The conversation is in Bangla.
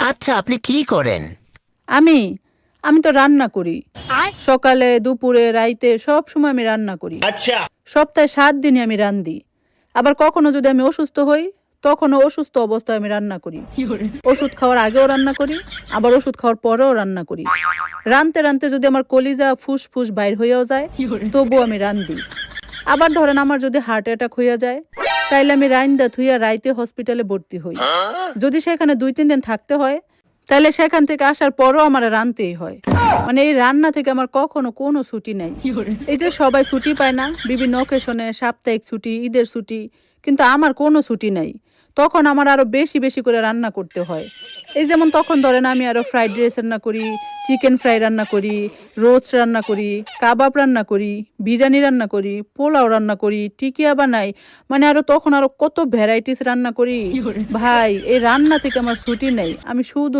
আচ্ছা, আপনি কি করেন? আমি আমি তো রান্না করি। সকালে, দুপুরে, রাইতে সব সময় আমি রান্না করি। সপ্তাহে ৭ দিনই আমি রান্ধি। আবার কখনো যদি আমি অসুস্থ হই, তখনও অসুস্থ অবস্থায় আমি রান্না করি। ওষুধ খাওয়ার আগেও রান্না করি, আবার ওষুধ খাওয়ার পরেও রান্না করি। রানতে রানতে যদি আমার কলিজা ফুসফুস বাইর হইয়াও যায়, তবুও আমি রান্ধি। আবার ধরেন আমার যদি হার্ট অ্যাটাক হইয়া যায়, তাইলে আমি রাইন্দা থুইয়া রাইতে হসপিটালে ভর্তি হই। যদি সেখানে ২-৩ দিন থাকতে হয়, তাহলে সেখান থেকে আসার পরও আমার রানতেই হয়। মানে এই রান্না থেকে আমার কখনো কোনো ছুটি নাই। এই যে সবাই ছুটি পায় না বিভিন্ন অকেশনে, সাপ্তাহিক ছুটি, ঈদের ছুটি, কিন্তু আমার কোনো ছুটি নাই। তখন আমার আরো বেশি বেশি করে রান্না করতে হয়। এই যেমন তখন ধরেন আমি আরো ফ্রাইড রাইস রান্না করি, চিকেন ফ্রাই রান্না করি, রোস্ট রান্না করি, কাবাব রান্না করি, বিরিয়ানি রান্না করি, পোলাও রান্না করি, টিকিয়া বানাই। মানে আরো তখন আরো কত ভ্যারাইটিস রান্না করি। ভাই এই রান্না থেকে আমার ছুটি নেই। আমি শুধু